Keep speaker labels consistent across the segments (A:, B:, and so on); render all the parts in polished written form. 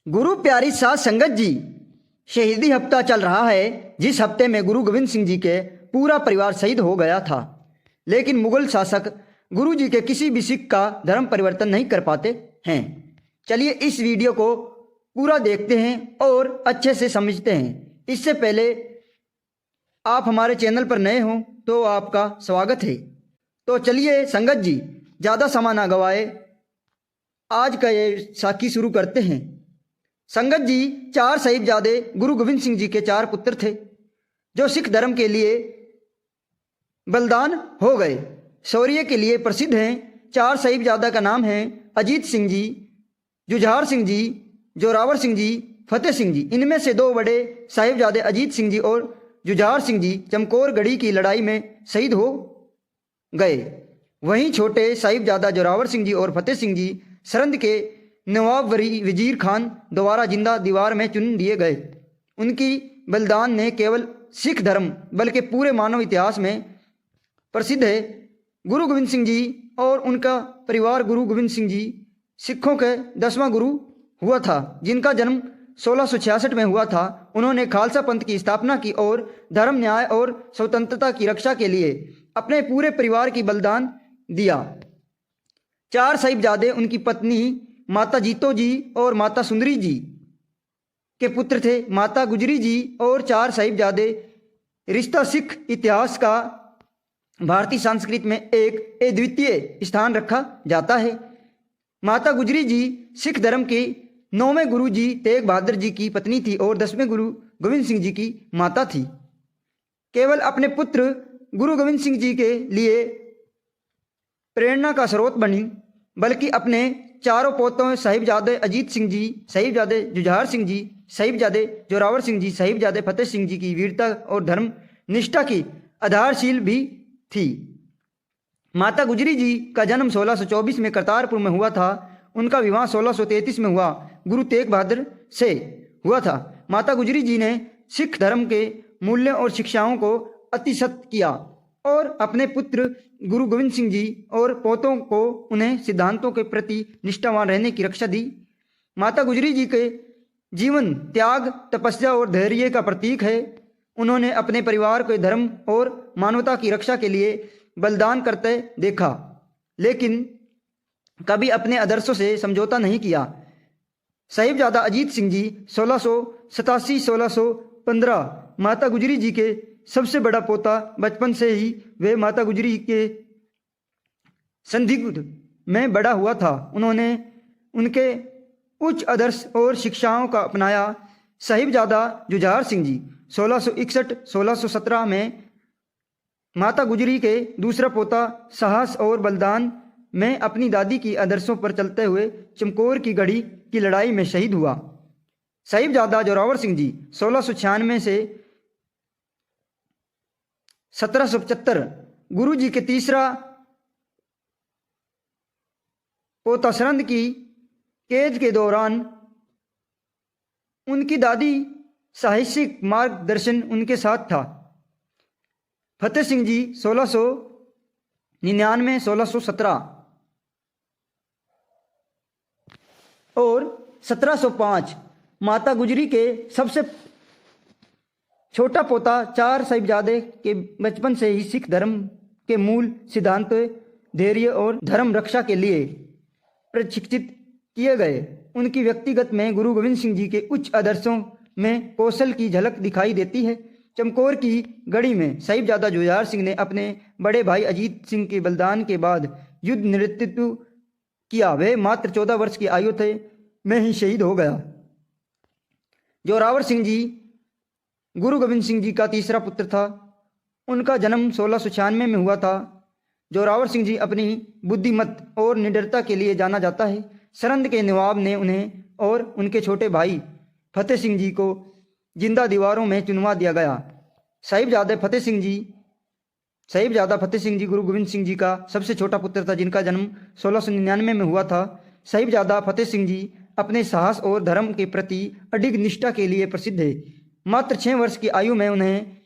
A: गुरु प्यारी साध संगत जी, शहीदी हफ्ता चल रहा है, जिस हफ्ते में गुरु गोविंद सिंह जी के पूरा परिवार शहीद हो गया था। लेकिन मुगल शासक गुरु जी के किसी भी सिख का धर्म परिवर्तन नहीं कर पाते हैं। चलिए इस वीडियो को पूरा देखते हैं और अच्छे से समझते हैं। इससे पहले आप हमारे चैनल पर नए हों तो आपका स्वागत है। तो चलिए संगत जी, ज़्यादा समय ना गवाए, आज का ये साखी शुरू करते हैं। संगत जी, 4 साहिबजादे गुरु गोविंद सिंह जी के 4 पुत्र थे, जो सिख धर्म के लिए बलिदान हो गए। शौर्य के लिए प्रसिद्ध हैं। 4 साहिबजादा का नाम है अजीत सिंह जी, जुझार सिंह जी, जोरावर सिंह जी, फतेह सिंह जी। इनमें से 2 बड़े साहिबजादे अजीत सिंह जी और जुझार सिंह जी चमकौर गढ़ी की लड़ाई में शहीद हो गए। वहीं छोटे साहिबजादा जोरावर सिंह जी और फतेह सिंह जी सरंद के नवाब वजीर खान द्वारा जिंदा दीवार में चुन दिए गए। उनकी बलिदान ने केवल सिख धर्म बल्कि पूरे मानव इतिहास में प्रसिद्ध है। गुरु गोविंद सिंह जी और उनका परिवार, गुरु गोविंद सिंह जी सिखों के 10वां गुरु हुआ था, जिनका जन्म 1666 में हुआ था। उन्होंने खालसा पंथ की स्थापना की और धर्म, न्याय और स्वतंत्रता की रक्षा के लिए अपने पूरे परिवार की बलिदान दिया। 4 साहिबजादे उनकी पत्नी माता जीतो जी और माता सुंदरी जी के पुत्र थे। माता गुजरी जी और 4 साहिबजादे रिश्ता सिख इतिहास का भारतीय संस्कृति में एक अद्वितीय स्थान रखा जाता है। माता गुजरी जी सिख धर्म के 9वें गुरु जी तेग बहादुर जी की पत्नी थी और 10वें गुरु गोविंद सिंह जी की माता थी। केवल अपने पुत्र गुरु गोविंद सिंह जी के लिए प्रेरणा का स्रोत बनी, बल्कि अपने 4 पोतों साहिबजादे अजीत सिंह जी, साहिबजादे जुझार सिंह जी, साहिबजादे जोरावर सिंह जी, साहिबजादे फतेह सिंह जी की वीरता और धर्म निष्ठा की आधारशील भी थी। माता गुजरी जी का जन्म 1624 में करतारपुर में हुआ था। उनका विवाह 1633 में हुआ गुरु तेग बहादुर से हुआ था। माता गुजरी जी ने सिख धर्म के मूल्यों और शिक्षाओं को अतिशत किया और अपने पुत्र गुरु गोविंद सिंह जी और पोतों को उन्हें सिद्धांतों के प्रति निष्ठावान रहने की रक्षा दी। माता गुजरी जी के जीवन त्याग, तपस्या और धैर्य का प्रतीक है। उन्होंने अपने परिवार के धर्म और मानवता की रक्षा के लिए बलिदान करते देखा, लेकिन कभी अपने आदर्शों से समझौता नहीं किया। साहिबजादा अजीत सिंह जी 1687-1615 माता गुजरी जी के सबसे बड़ा पोता। बचपन से ही वे माता गुजरी के संदिग्ध में बड़ा हुआ था। उन्होंने उनके उच्च आदर्श और शिक्षाओं का अपनाया। साहिबजादा जुझार सिंह जी 1661-1617 में माता गुजरी के दूसरा पोता साहस और बलिदान में अपनी दादी की आदर्शों पर चलते हुए चमकौर की गढ़ी की लड़ाई में शहीद हुआ। साहिबजादा जोरावर सिंह जी 1696 से 1775 गुरु जी के तीसरा पोता सरंद की कैद के दौरान उनकी दादी साहसिक मार्गदर्शन उनके साथ था। फतेह सिंह जी 1699-1617 और 1705 माता गुजरी के सबसे छोटा पोता। 4 साहिबजादे के बचपन से ही सिख धर्म के मूल सिद्धांत, धैर्य और धर्म रक्षा के लिए प्रशिक्षित किए गए। उनकी व्यक्तिगत में गुरु गोविंद सिंह जी के उच्च आदर्शों में कौशल की झलक दिखाई देती है। चमकौर की गढ़ी में साहिबजादा जुझार सिंह ने अपने बड़े भाई अजीत सिंह के बलिदान के बाद युद्ध नेतृत्व किया। वे मात्र 14 वर्ष की आयु थे में ही शहीद हो गया। जोरावर सिंह जी गुरु गोविंद सिंह जी का तीसरा पुत्र था। उनका जन्म 1696 में हुआ था। जोरावर सिंह जी अपनी बुद्धिमत और निडरता के लिए जाना जाता है। सरंद के नवाब ने उन्हें और उनके छोटे भाई फतेह सिंह जी को जिंदा दीवारों में चुनवा दिया गया। साहिबजादा फतेह सिंह जी गुरु गोविंद सिंह जी का सबसे छोटा पुत्र था, जिनका जन्म 1699 में हुआ था। साहिबजादा फतेह सिंह जी अपने साहस और धर्म के प्रति अडिग निष्ठा के लिए प्रसिद्ध है। मात्र 6 वर्ष की आयु में उन्हें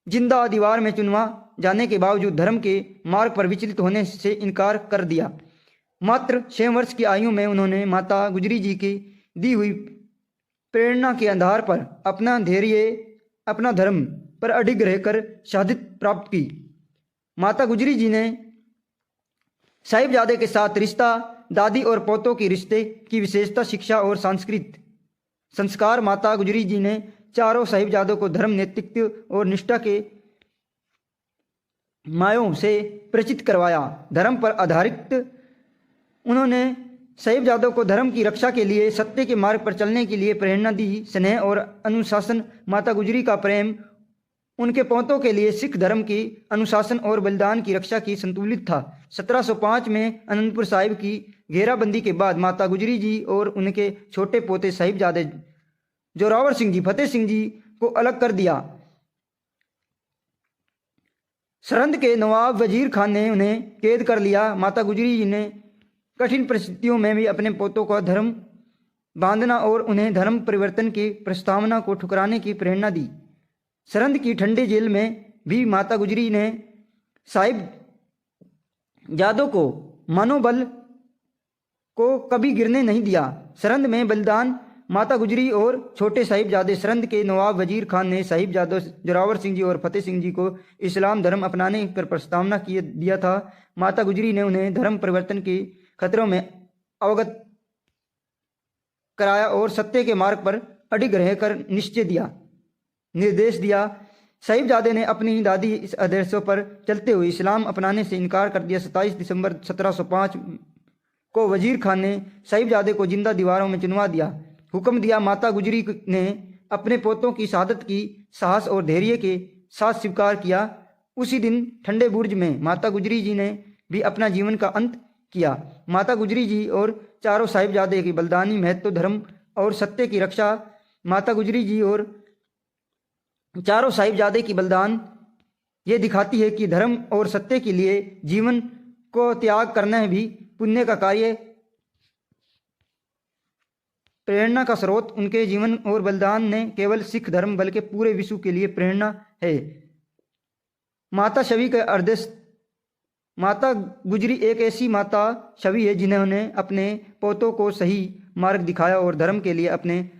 A: जिंदा दीवार में चुनवा जाने के बावजूद धर्म के मार्ग पर विचलित होने से इनकार कर दिया। मात्र 6 वर्ष की आयु में उन्होंने माता गुजरी जी की दी हुई प्रेरणा के आधार पर अपना धैर्य, अपना धर्म पर अडिग रहकर शहादत प्राप्त की। माता गुजरी जी ने साहिबजादे के साथ रिश्ता, दादी और पोतों के रिश्ते की विशेषता, शिक्षा और सांस्कृतिक संस्कार। माता गुजरी जी ने चारों साहिबजादों को धर्म, नैतिकता और निष्ठा के मायों से परिचित करवाया। धर्म पर आधारित उन्होंने साहिबजादों को धर्म की रक्षा के लिए, सत्य के मार्ग पर चलने के लिए प्रेरणा दी। स्नेह और अनुशासन। माता गुजरी का प्रेम उनके पोतों के लिए सिख धर्म की अनुशासन और बलिदान की रक्षा की संतुलित था। 1705 में अनंतपुर साहिब की घेराबंदी के बाद माता गुजरी जी और उनके छोटे पोते साहिबजादे जोरावर सिंह जी, फतेह सिंह जी को अलग कर दिया। सरहंद के नवाब वजीर खान ने उन्हें कैद कर लिया। माता गुजरी जी ने कठिन परिस्थितियों में भी अपने पोतों का धर्म बांधना और उन्हें धर्म परिवर्तन की प्रस्तावना को ठुकराने की प्रेरणा दी। सरहंद की ठंडे जेल में भी माता गुजरी ने साहिबजादों को मनोबल को कभी गिरने नहीं दिया। सरहंद में बलिदान। माता गुजरी और छोटे साहिबजादे। सरहंद के नवाब वजीर खान ने साहिबजादों जोरावर सिंह जी और फतेह सिंह जी को इस्लाम धर्म अपनाने पर प्रस्तावना दिया था। माता गुजरी ने उन्हें धर्म परिवर्तन के खतरों में अवगत कराया और सत्य के मार्ग पर अडिग रहकर निर्देश दिया। साहिबजादे ने अपनी दादी इस आदर्शों पर चलते हुए इस्लाम अपनाने से इनकार कर दिया। 27 दिसंबर 1705 को वजीर खान ने साहिबजादे को जिंदा दीवारों में चुनवा दिया। हुक्म दिया। माता गुजरी ने अपने पोतों की शहादत की साहस और धैर्य के साथ स्वीकार किया। उसी दिन ठंडे बुर्ज में माता गुजरी जी ने भी अपना जीवन का अंत किया। माता गुजरी जी और चारों साहिबजादे की बलिदानी महत्व, धर्म और सत्य की रक्षा। माता गुजरी जी और चारों साहिबजादे की बलिदान ये दिखाती है कि धर्म और सत्य के लिए जीवन को त्याग करना भी पुण्य का कार्य। प्रेरणा का स्रोत उनके जीवन और बलिदान ने केवल सिख धर्म बल्कि पूरे विश्व के लिए प्रेरणा है। माता छवि का आदर्श। माता गुजरी एक ऐसी माता छवि है जिन्होंने अपने पोतों को सही मार्ग दिखाया और धर्म के लिए अपने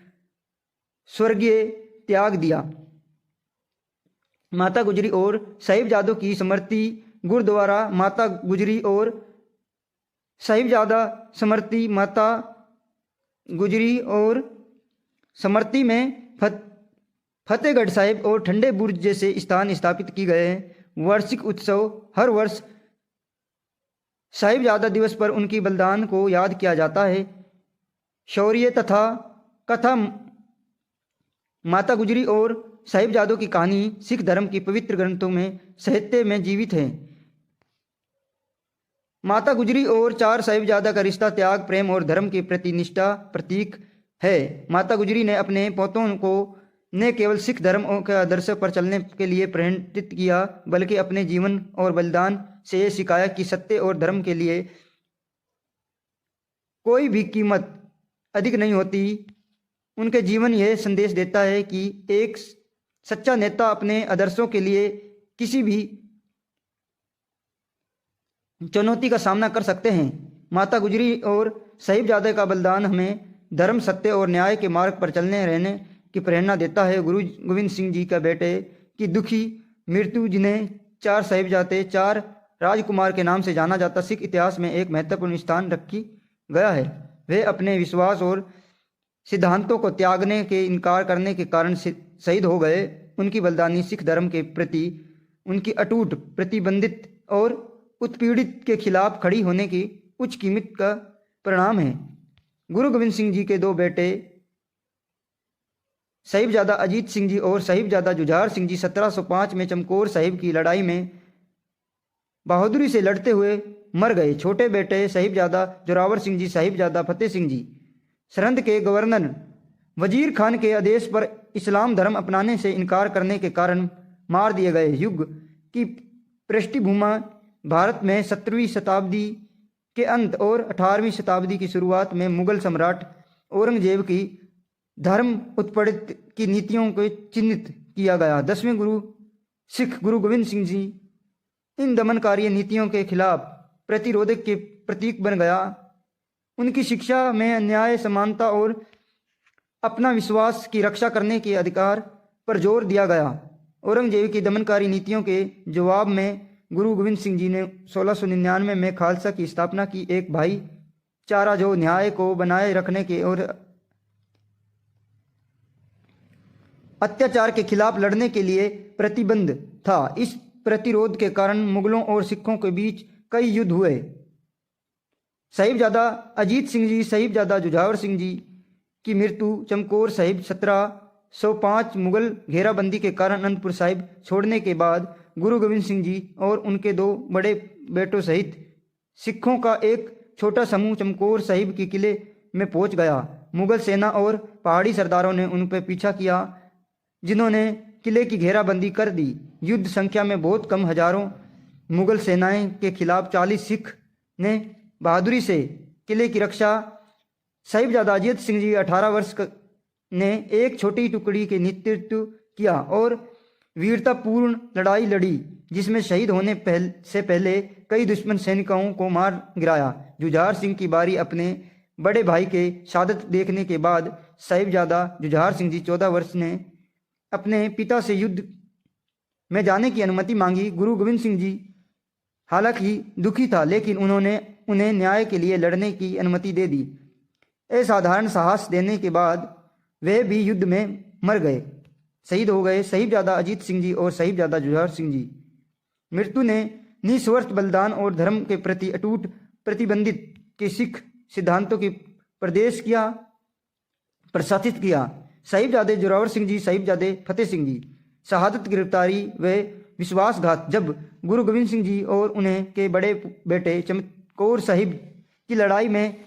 A: स्वर्गीय त्याग दिया। माता गुजरी और साहिबजादों की स्मृति। गुरुद्वारा माता गुजरी और साहिबजादा स्मृति। माता गुजरी और स्मृति में फतेहगढ़ साहिब और ठंडे बुर्ज जैसे स्थान स्थापित किए गए हैं। वार्षिक उत्सव। हर वर्ष साहिबजादा दिवस पर उनकी बलिदान को याद किया जाता है। शौर्य तथा कथा। माता गुजरी और साहिबजादों की कहानी सिख धर्म की पवित्र ग्रंथों में, साहित्य में जीवित है। माता गुजरी और चार साहिबजादा का रिश्ता त्याग, प्रेम और धर्म के प्रति निष्ठा प्रतीक है। माता गुजरी ने अपने पोतों को न केवल सिख धर्म के आदर्श पर चलने के लिए प्रेरित किया बल्कि अपने जीवन और बलिदान से यह सिखाया कि सत्य और धर्म के लिए कोई भी कीमत अधिक नहीं होती। उनके जीवन यह संदेश देता है कि एक सच्चा नेता अपने आदर्शों के लिए किसी भी चुनौती का सामना कर सकते हैं। माता गुजरी और साहिबजादे का बलिदान हमें धर्म, सत्य और न्याय के मार्ग पर चलने रहने की प्रेरणा देता है। गुरु गोविंद सिंह जी का बेटे की दुखी मृत्यु, जिन्हें चार साहिबजादे, चार राजकुमार के नाम से जाना जाता, सिख इतिहास में एक महत्वपूर्ण स्थान रखी गया है। वे अपने विश्वास और सिद्धांतों को त्यागने के इनकार करने के कारण शहीद हो गए। उनकी बलिदानी सिख धर्म के प्रति उनकी अटूट प्रतिबंधित और उत्पीड़ित के खिलाफ खड़ी होने की उच्च कीमत का परिणाम है। गुरु गोविंद सिंह जी के दो बेटे साहिबजादा अजीत सिंह जी और साहिबजादा जुझार सिंह जी 1705 में चमकौर साहिब की लड़ाई में बहादुरी से लड़ते हुए मर गए। छोटे बेटे साहिबजादा जोरावर सिंह जी, साहिबजादा फतेह सिंह जी सरहंद के गवर्नर वजीर खान के आदेश पर इस्लाम धर्म अपनाने से इनकार करने के कारण मार दिए गए। युग की पृष्ठभूमि भारत में 17वीं शताब्दी के अंत और 18वीं शताब्दी की शुरुआत में मुगल सम्राट औरंगजेब की धर्म उत्पीड़ित की नीतियों को चिन्हित किया गया। 10वें गुरु सिख गुरु गोविंद सिंह जी इन दमनकारी नीतियों के खिलाफ प्रतिरोधक के प्रतीक बन गया। उनकी शिक्षा में न्याय, समानता और अपना विश्वास की रक्षा करने के अधिकार पर जोर दिया गया। औरंगजेब की दमनकारी नीतियों के जवाब में गुरु गोविंद सिंह जी ने 1699 में खालसा की स्थापना की, एक भाईचारा जो न्याय को बनाए रखने के और अत्याचार के खिलाफ लड़ने के लिए प्रतिबद्ध था। इस प्रतिरोध के कारण मुगलों और सिखों के बीच कई युद्ध हुए। साहिबजादा अजीत सिंह जी, साहिबजादा जुझावर सिंह जी की मृत्यु, चमकौर साहिब 1705 मुगल घेराबंदी के कारण अनंतपुर साहिब छोड़ने के बाद गुरु गोविंद सिंह जी और उनके 2 बड़े बेटों सहित सिखों का एक छोटा समूह चमकौर साहिब के किले में पहुंच गया। मुगल सेना और पहाड़ी सरदारों ने उन पर पीछा किया, जिन्होंने किले की घेराबंदी कर दी। युद्ध संख्या में बहुत कम हजारों मुगल सेनाएं के खिलाफ 40 सिख ने बहादुरी से किले की रक्षा। साहिबजादा अजीत सिंह जी 18 वर्ष ने एक छोटी टुकड़ी के नेतृत्व किया और वीरतापूर्ण लड़ाई लड़ी, जिसमें शहीद होने से पहले कई दुश्मन सैनिकों को मार गिराया। जुझार सिंह की बारी अपने बड़े भाई के शहादत देखने के बाद साहिबजादा जुझार सिंह जी 14 वर्ष ने अपने पिता से युद्ध में जाने की अनुमति मांगी। गुरु गोविंद सिंह जी हालांकि दुखी था, लेकिन उन्होंने उन्हें न्याय के लिए लड़ने की अनुमति दे दी। असाधारण साहस देने के बाद वे भी युद्ध में मर गए, शहीद हो गए। साहिबजादा अजीत सिंह जी और साहिबजादा जुझार सिंह जी मृत्यु ने निस्वार्थ बलिदान और धर्म के प्रति अटूट प्रतिबंधित के सिख सिद्धांतों की प्रशासित किया। साहिबजादे जोरावर सिंह जी, साहिबजादे फतेह सिंह जी शहादत, गिरफ्तारी व विश्वासघात। जब गुरु गोविंद सिंह जी और उन्हें के बड़े बेटे चमकौर साहिब की लड़ाई में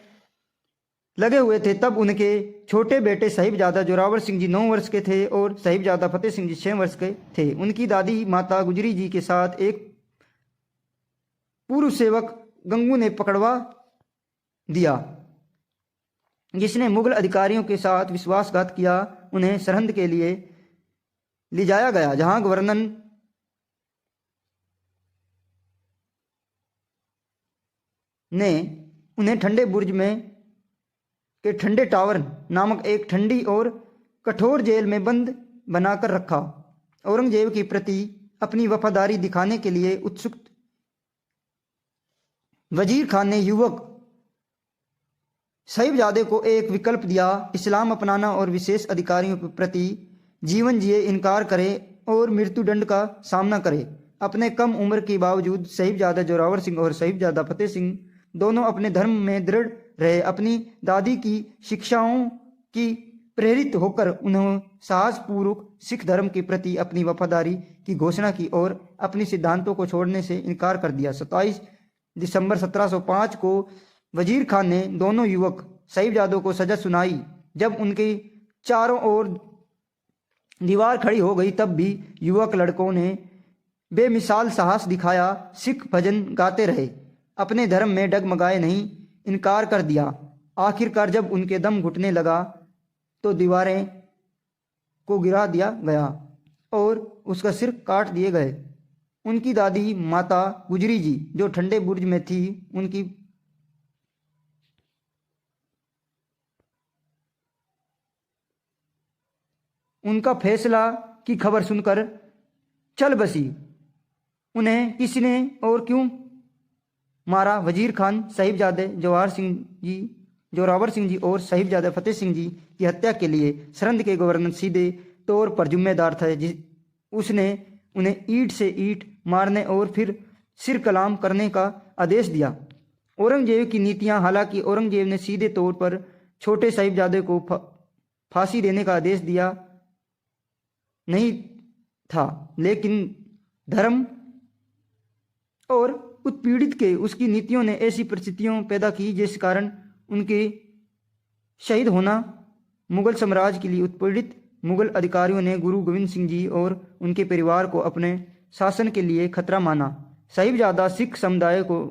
A: लगे हुए थे, तब उनके छोटे बेटे साहिबजादा जोरावर सिंह जी 9 वर्ष के थे और साहिबजादा फतेह सिंह जी 6 वर्ष के थे। उनकी दादी माता गुजरी जी के साथ एक पूर्व सेवक गंगू ने पकड़वा दिया, जिसने मुगल अधिकारियों के साथ विश्वासघात किया। उन्हें सरहद के लिए ले जाया गया, जहां गवर्नर ने उन्हें ठंडे बुर्ज में के ठंडे टावर नामक एक ठंडी और कठोर जेल में बंद बनाकर रखा। औरंगजेब के प्रति अपनी वफादारी दिखाने के लिए उत्सुक वजीर खान ने युवक साहिबजादे को एक विकल्प दिया, इस्लाम अपनाना और विशेष अधिकारियों के प्रति जीवन जिए इनकार करे और मृत्युदंड का सामना करे। अपने कम उम्र के बावजूद साहिबजादा जोरावर सिंह और साहिबजादा फतेह सिंह दोनों अपने धर्म में दृढ़ रहे। अपनी दादी की शिक्षाओं की प्रेरित होकर उन्होंने साहसपूर्वक सिख धर्म के प्रति अपनी वफादारी की घोषणा की और अपने सिद्धांतों को छोड़ने से इनकार कर दिया। 27 दिसंबर 1705 को वजीर खान ने दोनों युवक साहिबजादों को सजा सुनाई। जब उनके चारों ओर दीवार खड़ी हो गई, तब भी युवक लड़कों ने बेमिसाल साहस दिखाया। सिख भजन गाते रहे, अपने धर्म में डगमगाए नहीं, इनकार कर दिया। आखिरकार जब उनके दम घुटने लगा तो दीवारें को गिरा दिया गया और उसका सिर काट दिए गए। उनकी दादी माता गुजरी जी जो ठंडे बुर्ज में थी, उनका फैसला की खबर सुनकर चल बसी। उन्हें किसने और क्यों मारा? वजीर खान साहिबजादे जोरावर सिंह जी और साहिबजादा फतेह सिंह जी की हत्या के लिए सरहद के गवर्नर सीधे तौर पर जिम्मेदार था। उसने उन्हें ईंट से ईंट मारने और फिर सिर कलाम करने का आदेश दिया। औरंगजेब की नीतियां। हालांकि औरंगजेब ने सीधे तौर पर छोटे साहिबजादे को फांसी देने का आदेश दिया नहीं था, लेकिन धर्म और उत्पीड़ित के उसकी नीतियों ने ऐसी परिस्थितियां पैदा की जिस कारण उनके शहीद होना मुगल साम्राज्य के लिए उत्पीड़ित मुगल अधिकारियों ने गुरु गोविंद सिंह जी और उनके परिवार को अपने शासन के लिए खतरा माना। साहिबजादा सिख समुदाय को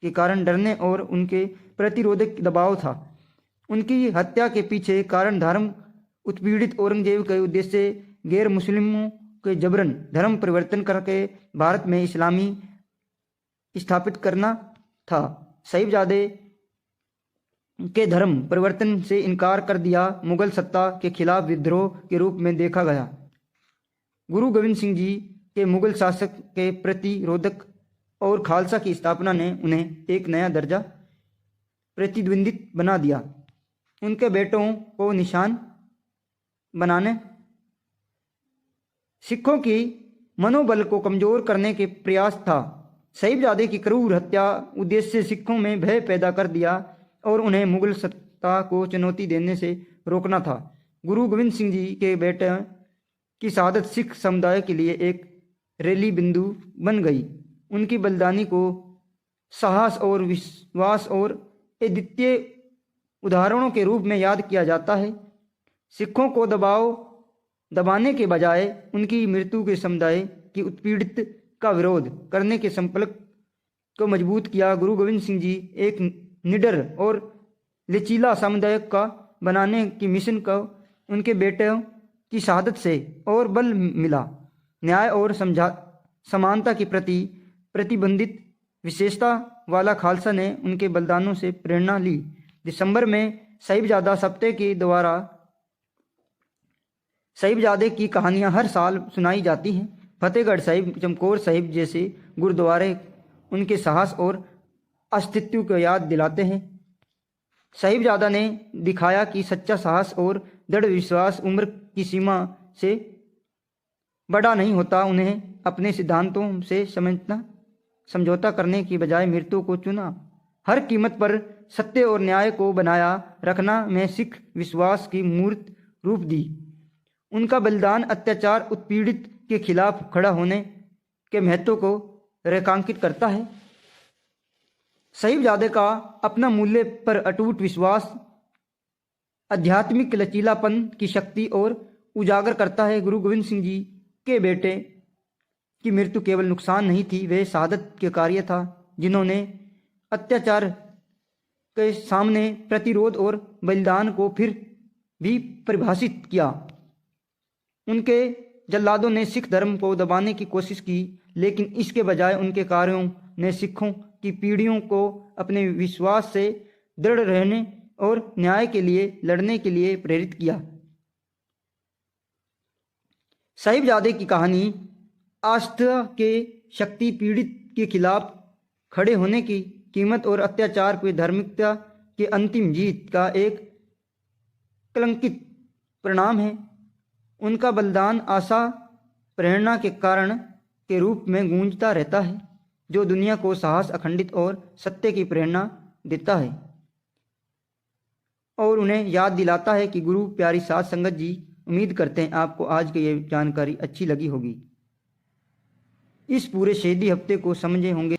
A: के कारण डरने और उनके प्रतिरोधक दबाव था। उनकी हत्या के पीछे कारण धर्म उत्पीड़ित औरंगजेब के उद्देश्य गैर मुस्लिमों के जबरन धर्म परिवर्तन करके भारत में इस्लामी स्थापित करना था। साहिबजादे के धर्म परिवर्तन से इनकार कर दिया, मुगल सत्ता के खिलाफ विद्रोह के रूप में देखा गया। गुरु गोविंद सिंह जी के मुगल शासक के प्रतिरोधक और खालसा की स्थापना ने उन्हें एक नया दर्जा प्रतिद्वंदित बना दिया। उनके बेटों को निशान बनाने, सिखों की मनोबल को कमजोर करने के प्रयास था। साहिबजादे की क्रूर हत्या उद्देश्य सिखों में भय पैदा कर दिया और उन्हें मुगल सत्ता को चुनौती देने से रोकना था। गुरु गोविंद सिंह जी के बेटे की शहादत सिख समुदाय के लिए एक रैली बिंदु बन गई। उनकी बलिदानी को साहस और विश्वास और अद्वितीय उदाहरणों के रूप में याद किया जाता है। सिखों को दबाने के बजाय उनकी मृत्यु के समुदाय की उत्पीड़ित का विरोध करने के संकल्प को मजबूत किया। गुरु गोविंद सिंह जी एक निडर और लचीला समुदाय का बनाने की मिशन को उनके बेटे की शहादत से और बल मिला। न्याय और समानता के प्रति प्रतिबंधित विशेषता वाला खालसा ने उनके बलिदानों से प्रेरणा ली। दिसंबर में साहिबजादा सप्ताह के द्वारा साहिबजादे की कहानियां हर साल सुनाई जाती हैं। फतेहगढ़ साहिब, चमकौर साहिब जैसे गुरुद्वारे उनके साहस और अस्तित्व को याद दिलाते हैं। साहिबजादा ने दिखाया कि सच्चा साहस और दृढ़ विश्वास उम्र की सीमा से बड़ा नहीं होता। उन्हें अपने सिद्धांतों से समझौता करने की बजाय मृत्यु को चुना। हर कीमत पर सत्य और न्याय को बनाया रखना में सिख विश्वास की मूर्त रूप दी। उनका बलिदान अत्याचार उत्पीड़ित के खिलाफ खड़ा होने के महत्व को रेखांकित करता है। साहिबजादे का अपना मूल्य पर अटूट विश्वास आध्यात्मिक लचीलापन की शक्ति और उजागर करता है। गुरु गोविंद सिंह जी के बेटे की मृत्यु केवल नुकसान नहीं थी, वे शहादत के कार्य था जिन्होंने अत्याचार के सामने प्रतिरोध और बलिदान को फिर भी परिभाषित किया। उनके जल्लादों ने सिख धर्म को दबाने की कोशिश की, लेकिन इसके बजाय उनके कार्यों ने सिखों की पीढ़ियों को अपने विश्वास से दृढ़ रहने और न्याय के लिए लड़ने के लिए प्रेरित किया। साहिबजादे की कहानी आस्था के शक्ति पीड़ित के खिलाफ खड़े होने की कीमत और अत्याचार पर धार्मिकता के अंतिम जीत का एक कलंकित परिणाम है। उनका बलिदान आशा प्रेरणा के कारण के रूप में गूंजता रहता है, जो दुनिया को साहस, अखंडित और सत्य की प्रेरणा देता है और उन्हें याद दिलाता है कि गुरु प्यारी साध संगत जी, उम्मीद करते हैं आपको आज की ये जानकारी अच्छी लगी होगी। इस पूरे शहीदी हफ्ते को समझे होंगे।